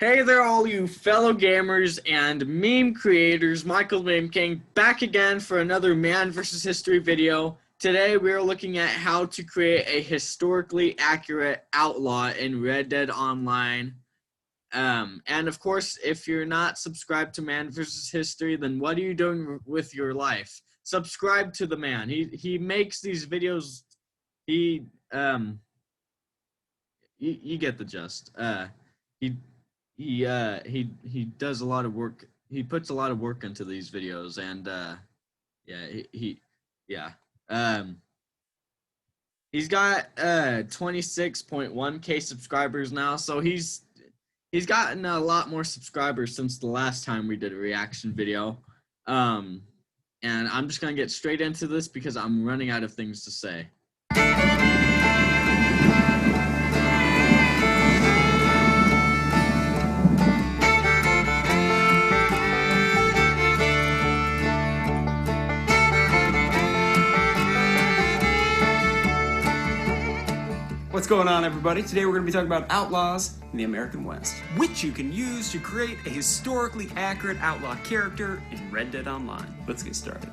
Hey there, all you fellow gamers and meme creators. Michael Meme King back again for another Man vs. History video. Today we are looking at how to create a historically accurate outlaw in Red Dead Online. And of course, if you're not subscribed to Man vs. History, then what are you doing with your life? Subscribe to the man. He makes these videos. You get the gist. He does a lot of work. He puts a lot of work into these videos, and he's got 26.1k subscribers now, so he's gotten a lot more subscribers since the last time we did a reaction video. And I'm just gonna get straight into this because I'm running out of things to say. What's going on, everybody? Today we're going to be talking about outlaws in the American West, which you can use to create a historically accurate outlaw character in Red Dead Online. Let's get started.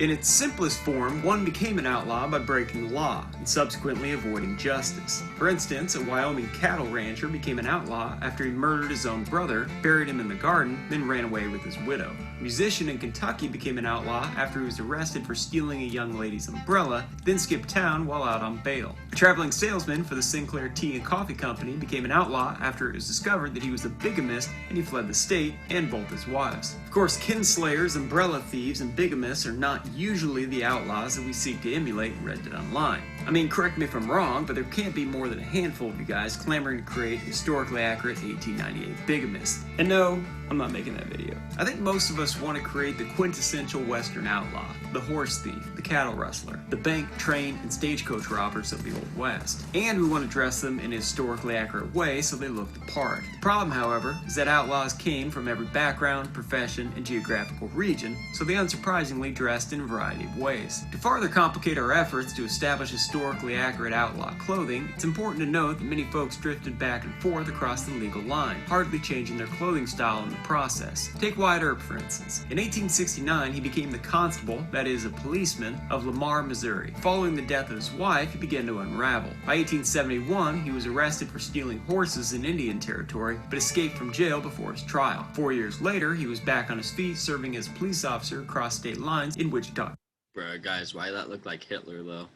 In its simplest form, one became an outlaw by breaking the law and subsequently avoiding justice. For instance, a Wyoming cattle rancher became an outlaw after he murdered his own brother, buried him in the garden, then ran away with his widow. A musician in Kentucky became an outlaw after he was arrested for stealing a young lady's umbrella, then skipped town while out on bail. A traveling salesman for the Sinclair Tea and Coffee Company became an outlaw after it was discovered that he was a bigamist and he fled the state and both his wives. Of course, kinslayers, umbrella thieves, and bigamists are not usually the outlaws that we seek to emulate in Red Dead Online. I mean, correct me if I'm wrong, but there can't be more than a handful of you guys clamoring to create historically accurate 1898 bigamists. And no, I'm not making that video. I think most of us want to create the quintessential Western outlaw, the horse thief, the cattle rustler, the bank, train, and stagecoach robbers of the Old West. And we want to dress them in a historically accurate way so they look the part. The problem, however, is that outlaws came from every background, profession, and geographical region, so they unsurprisingly dressed in a variety of ways. To further complicate our efforts to establish historically accurate outlaw clothing, it's important to note that many folks drifted back and forth across the legal line, hardly changing their clothing style in the process. Take Wyatt Earp, for instance. In 1869, he became the constable, that is, a policeman, of Lamar, Missouri. Following the death of his wife, he began to unravel. By 1871, he was arrested for stealing horses in Indian Territory, but escaped from jail before his trial. 4 years later, he was back on his feet serving as a police officer across state lines in Wichita. Bruh, guys, why that look like Hitler though?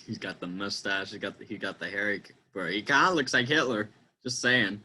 He's got the mustache. He got the hair. Bro, he kind of looks like Hitler. Just saying.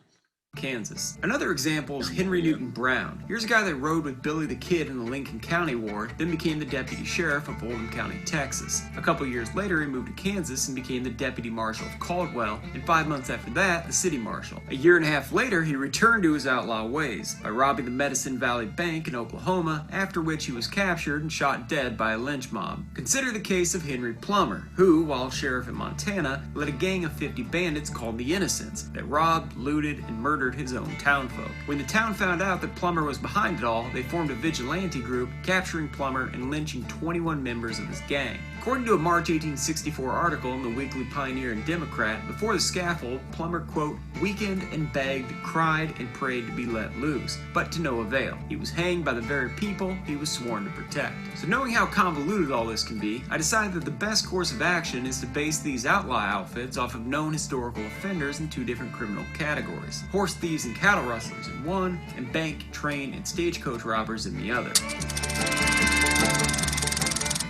Kansas. Another example is Henry Newton Brown. Here's a guy that rode with Billy the Kid in the Lincoln County War, then became the deputy sheriff of Oldham County, Texas. A couple years later, he moved to Kansas and became the deputy marshal of Caldwell, and 5 months after that, the city marshal. A year and a half later, he returned to his outlaw ways by robbing the Medicine Valley Bank in Oklahoma, after which he was captured and shot dead by a lynch mob. Consider the case of Henry Plummer, who, while sheriff in Montana, led a gang of 50 bandits called the Innocents that robbed, looted, and murdered his own townfolk. When the town found out that Plummer was behind it all, they formed a vigilante group, capturing Plummer and lynching 21 members of his gang. According to a March 1864 article in the Weekly Pioneer and Democrat, before the scaffold, Plummer, quote, weakened and begged, cried, and prayed to be let loose, but to no avail. He was hanged by the very people he was sworn to protect. So knowing how convoluted all this can be, I decided that the best course of action is to base these outlaw outfits off of known historical offenders in two different criminal categories: horse thieves and cattle rustlers in one, and bank, train, and stagecoach robbers in the other.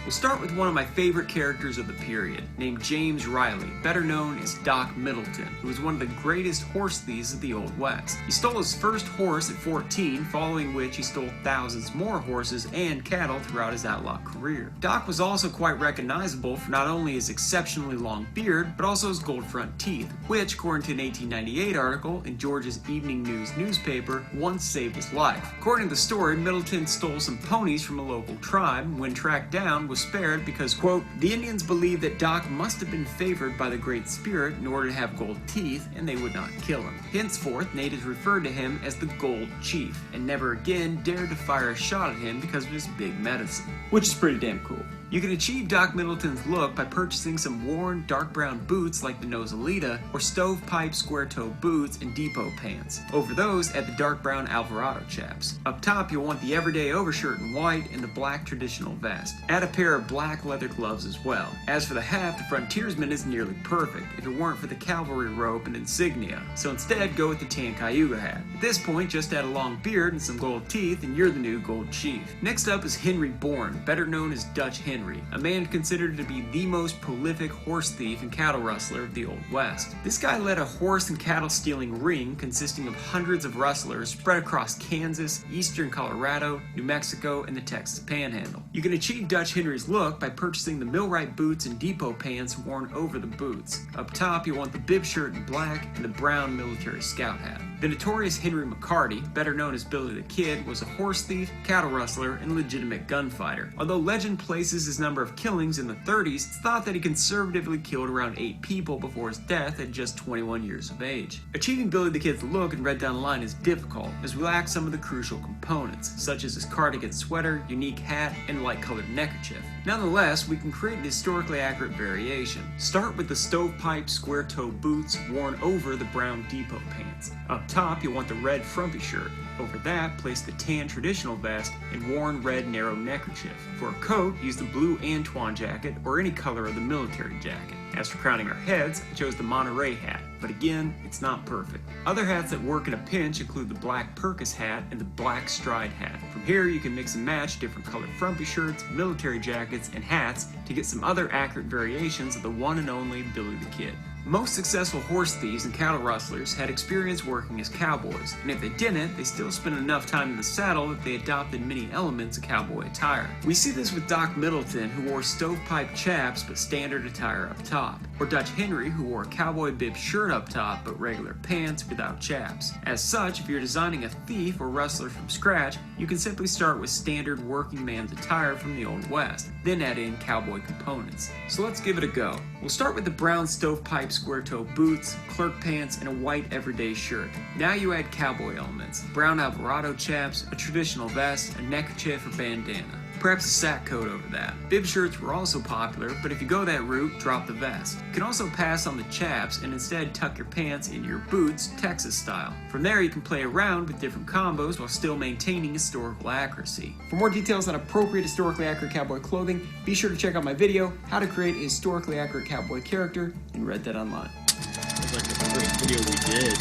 We'll start with one of my favorite characters of the period, named James Riley, better known as Doc Middleton, who was one of the greatest horse thieves of the Old West. He stole his first horse at 14, following which he stole thousands more horses and cattle throughout his outlaw career. Doc was also quite recognizable for not only his exceptionally long beard, but also his gold front teeth, which, according to an 1898 article in Georgia's Evening News newspaper, once saved his life. According to the story, Middleton stole some ponies from a local tribe, and when tracked down, was spared because, quote, the Indians believed that Doc must have been favored by the Great Spirit in order to have gold teeth, and they would not kill him. Henceforth, natives referred to him as the Gold Chief, and never again dared to fire a shot at him because of his big medicine. Which is pretty damn cool. You can achieve Doc Middleton's look by purchasing some worn dark brown boots like the Nosalita, or stovepipe square-toe boots and depot pants. Over those, add the dark brown Alvarado chaps. Up top, you'll want the everyday overshirt in white and the black traditional vest. Add a pair of black leather gloves as well. As for the hat, the frontiersman is nearly perfect if it weren't for the cavalry rope and insignia, so instead go with the tan Cayuga hat. At this point, just add a long beard and some gold teeth and you're the new gold chief. Next up is Henry Bourne, better known as Dutch Henry, a man considered to be the most prolific horse thief and cattle rustler of the Old West. This guy led a horse and cattle stealing ring consisting of hundreds of rustlers spread across Kansas, eastern Colorado, New Mexico, and the Texas Panhandle. You can achieve Dutch Henry's look by purchasing the millwright boots and depot pants worn over the boots. Up top, you want the bib shirt in black and the brown military scout hat. The notorious Henry McCarty, better known as Billy the Kid, was a horse thief, cattle rustler, and legitimate gunfighter. Although legend places his number of killings in the 30s, it's thought that he conservatively killed around 8 people before his death at just 21 years of age. Achieving Billy the Kid's look and Red Down the Line is difficult, as we lack some of the crucial components, such as his cardigan sweater, unique hat, and light-colored neckerchief. Nonetheless, we can create an historically accurate variation. Start with the stovepipe square-toe boots worn over the brown depot pants. Up top, you'll want the red frumpy shirt. Over that, place the tan traditional vest and worn red narrow neckerchief. For a coat, use the blue Antoine jacket or any color of the military jacket. As for crowning our heads, I chose the Monterey hat, but again, it's not perfect. Other hats that work in a pinch include the black Purkis hat and the black stride hat. From here, you can mix and match different colored frumpy shirts, military jackets, and hats to get some other accurate variations of the one and only Billy the Kid. Most successful horse thieves and cattle rustlers had experience working as cowboys, and if they didn't, they still spent enough time in the saddle that they adopted many elements of cowboy attire. We see this with Doc Middleton, who wore stovepipe chaps but standard attire up top, or Dutch Henry, who wore a cowboy bib shirt up top but regular pants without chaps. As such, if you're designing a thief or rustler from scratch, you can simply start with standard working man's attire from the Old West, then add in cowboy components. So let's give it a go. We'll start with the brown stovepipe square-toe boots, clerk pants, and a white everyday shirt. Now you add cowboy elements: brown Alvarado chaps, a traditional vest, a neckerchief or bandana. Perhaps a sack coat over that. Bib shirts were also popular, but if you go that route, drop the vest. You can also pass on the chaps and instead tuck your pants into your boots, Texas style. From there, you can play around with different combos while still maintaining historical accuracy. For more details on appropriate historically accurate cowboy clothing, be sure to check out my video, How to Create a Historically Accurate Cowboy Character, in Red Dead Online. That was like the first video we did.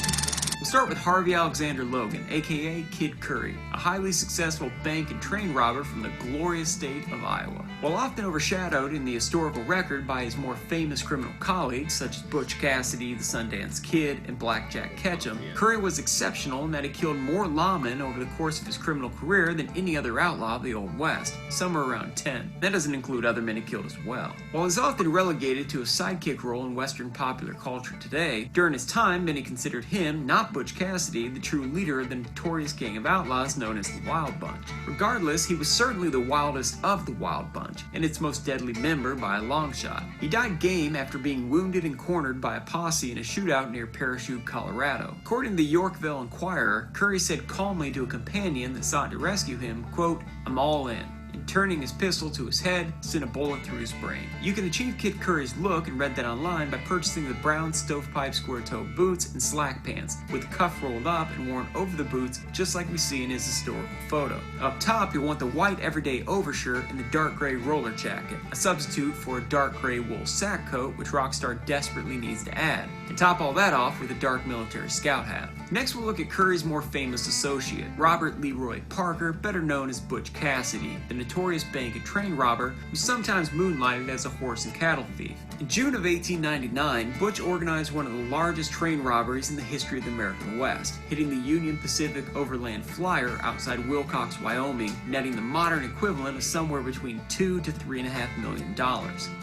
We'll start with Harvey Alexander Logan, aka Kid Curry, a highly successful bank and train robber from the glorious state of Iowa. While often overshadowed in the historical record by his more famous criminal colleagues such as Butch Cassidy, the Sundance Kid, and Blackjack Ketchum, Curry was exceptional in that he killed more lawmen over the course of his criminal career than any other outlaw of the Old West, somewhere around 10. That doesn't include other men he killed as well. While he's often relegated to a sidekick role in Western popular culture today, during his time many considered him, not Butch Cassidy, the true leader of the notorious gang of outlaws known as the Wild Bunch. Regardless, he was certainly the wildest of the Wild Bunch, and its most deadly member by a long shot. He died game after being wounded and cornered by a posse in a shootout near Parachute, Colorado. According to the Yorkville Inquirer, Curry said calmly to a companion that sought to rescue him, quote, "I'm all in," and turning his pistol to his head, sent a bullet through his brain. You can achieve Kid Curry's look in Red Dead Online by purchasing the brown stovepipe square-toe boots and slack pants, with the cuff rolled up and worn over the boots just like we see in his historical photo. Up top, you'll want the white everyday overshirt and the dark gray roller jacket, a substitute for a dark gray wool sack coat which Rockstar desperately needs to add, and top all that off with a dark military scout hat. Next, we'll look at Curry's more famous associate, Robert Leroy Parker, better known as Butch Cassidy, the notorious bank and train robber who sometimes moonlighted as a horse and cattle thief. In June of 1899, Butch organized one of the largest train robberies in the history of the American West, hitting the Union Pacific Overland Flyer outside Wilcox, Wyoming, netting the modern equivalent of somewhere between $2 to $3.5 million.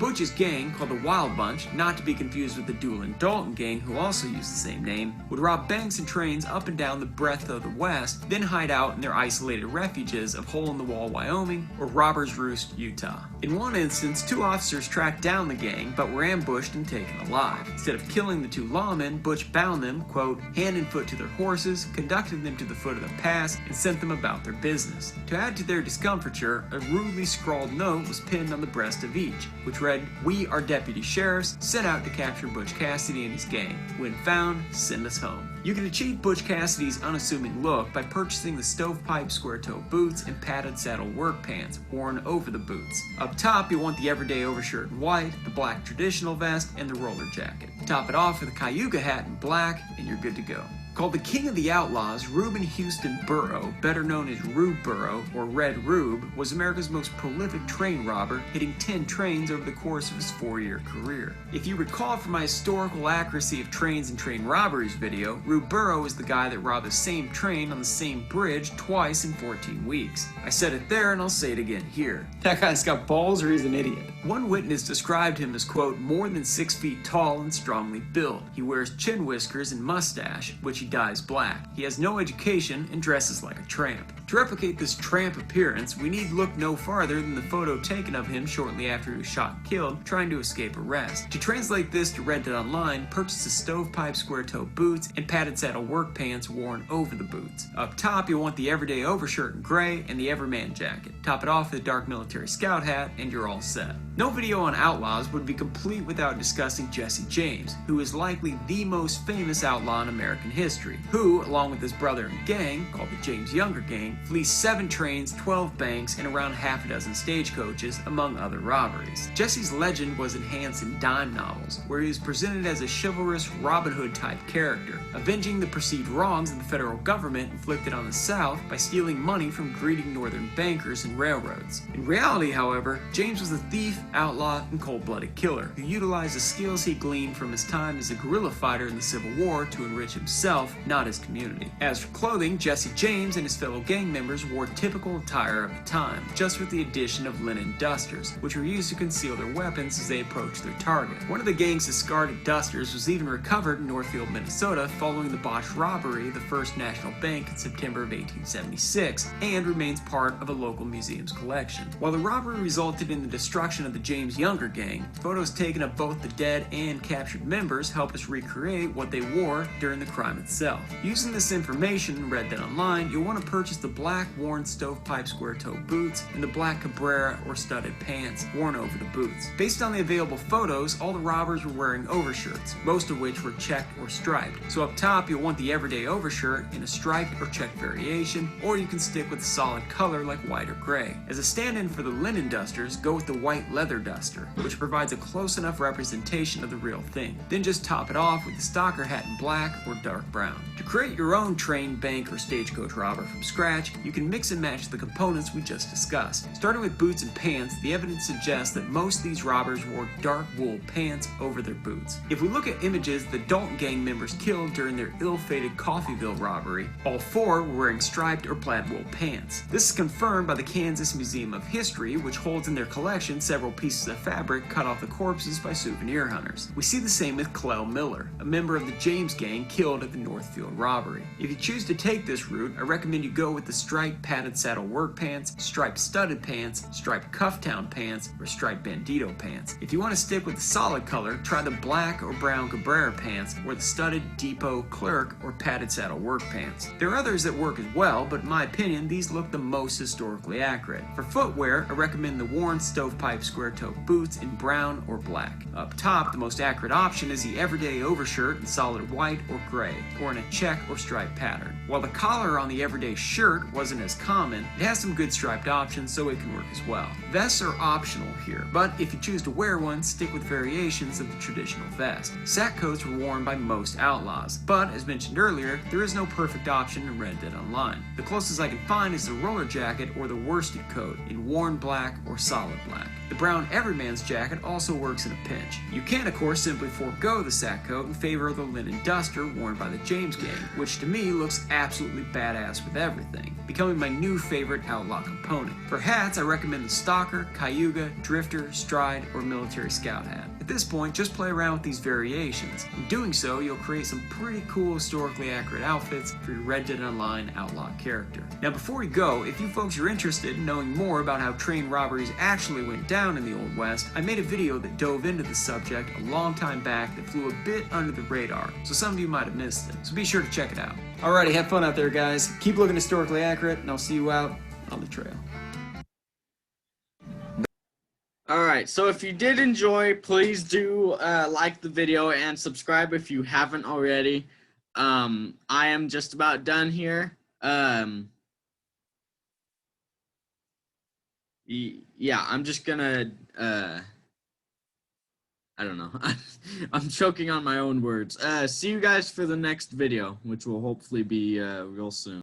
Butch's gang, called the Wild Bunch, not to be confused with the Doolin Dalton gang, who also used the same name, would rob banks and trains up and down the breadth of the West, then hide out in their isolated refuges of Hole in the Wall, Wyoming, or Robbers Roost, Utah. In one instance, two officers tracked down the gang but were ambushed and taken alive. Instead of killing the two lawmen, Butch bound them, quote, hand and foot to their horses, conducted them to the foot of the pass, and sent them about their business. To add to their discomfiture, a rudely scrawled note was pinned on the breast of each, which read, "We are deputy sheriffs sent out to capture Butch Cassidy and his gang. When found, send us home." You can achieve Butch Cassidy's unassuming look by purchasing the stovepipe square-toe boots and padded saddle work pants worn over the boots. Up top, you'll want the everyday overshirt in white, the black traditional vest, and the roller jacket. Top it off with a Cayuga hat in black, and you're good to go. Called the King of the Outlaws, Reuben Houston Burrow, better known as Rube Burrow or Red Rube, was America's most prolific train robber, hitting 10 trains over the course of his 4-year career. If you recall from my historical accuracy of trains and train robberies video, Rube Burrow is the guy that robbed the same train on the same bridge twice in 14 weeks. I said it there and I'll say it again here. That guy's got balls or he's an idiot. One witness described him as, quote, more than 6 feet tall and strongly built. He wears chin whiskers and mustache, which he dyes black. He has no education and dresses like a tramp. To replicate this tramp appearance, we need look no farther than the photo taken of him shortly after he was shot and killed, trying to escape arrest. To translate this to Reddit Online, purchase the stovepipe square-toe boots and padded saddle work pants worn over the boots. Up top, you'll want the everyday overshirt in gray and the Everman jacket. Top it off with a dark military scout hat, and you're all set. No video on outlaws would be complete without discussing Jesse James, who is likely the most famous outlaw in American history, who, along with his brother and gang, called the James Younger Gang, fleeced 7 trains, 12 banks, and around half a dozen stagecoaches, among other robberies. Jesse's legend was enhanced in dime novels, where he was presented as a chivalrous Robin Hood-type character, avenging the perceived wrongs of the federal government inflicted on the South by stealing money from greedy northern bankers and railroads. In reality, however, James was a thief, outlaw, and cold-blooded killer, who utilized the skills he gleaned from his time as a guerrilla fighter in the Civil War to enrich himself, not his community. As for clothing, Jesse James and his fellow gang members wore typical attire of the time, just with the addition of linen dusters, which were used to conceal their weapons as they approached their target. One of the gang's discarded dusters was even recovered in Northfield, Minnesota, following the botched robbery of the First National Bank in September of 1876, and remains part of a local museum's collection. While the robbery resulted in the destruction of the James Younger Gang, photos taken of both the dead and captured members help us recreate what they wore during the crime itself. Using this information in Reddit Online, you'll want to purchase the black worn stovepipe square-toe boots and the black Cabrera or studded pants worn over the boots. Based on the available photos, all the robbers were wearing overshirts, most of which were checked or striped. So up top, you'll want the everyday overshirt in a striped or checked variation, or you can stick with a solid color like white or gray. As a stand-in for the linen dusters, go with the white leather duster, which provides a close enough representation of the real thing. Then just top it off with the stalker hat in black or dark brown. To create your own train, bank, or stagecoach robber from scratch, you can mix and match the components we just discussed. Starting with boots and pants, the evidence suggests that most of these robbers wore dark wool pants over their boots. If we look at images the Dalton gang members killed during their ill-fated Coffeyville robbery, all 4 were wearing striped or plaid wool pants. This is confirmed by the Kansas Museum of History, which holds in their collection several pieces of fabric cut off the corpses by souvenir hunters. We see the same with Clell Miller, a member of the James gang killed at the Northfield robbery. If you choose to take this route, I recommend you go with the striped padded saddle work pants, striped studded pants, striped cufftown pants, or striped bandito pants. If you want to stick with the solid color, try the black or brown Cabrera pants or the studded depot clerk or padded saddle work pants. There are others that work as well, but in my opinion, these look the most historically accurate. For footwear, I recommend the worn stovepipe square-toe boots in brown or black. Up top, the most accurate option is the everyday overshirt in solid white or gray, or in a check or stripe pattern. While the collar on the everyday shirt wasn't as common, it has some good striped options, so it can work as well. Vests are optional here, but if you choose to wear one, stick with variations of the traditional vest. Sack coats were worn by most outlaws, but as mentioned earlier, there is no perfect option in Reddit Online. The closest I can find is the roller jacket or the worsted coat in worn black or solid black. The brown Everyman's jacket also works in a pinch. You can, of course, simply forego the sack coat in favor of the linen duster worn by the James gang, which to me looks absolutely badass with everything, becoming my new favorite outlaw component. For hats, I recommend the stalker, Cayuga, drifter, stride, or military scout hat. At this point, just play around with these variations. In doing so, you'll create some pretty cool historically accurate outfits for your Red Dead Online outlaw character. Now before we go, if you folks are interested in knowing more about how train robberies actually went down in the Old West, I made a video that dove into the subject a long time back that flew a bit under the radar, so some of you might have missed it, so be sure to check it out. Alrighty, have fun out there guys, keep looking historically accurate, and I'll see you out on the trail. Alright, so if you did enjoy, please do like the video and subscribe if you haven't already. I am just about done here. Yeah, I'm just gonna, I don't know. I'm choking on my own words. See you guys for the next video, which will hopefully be real soon.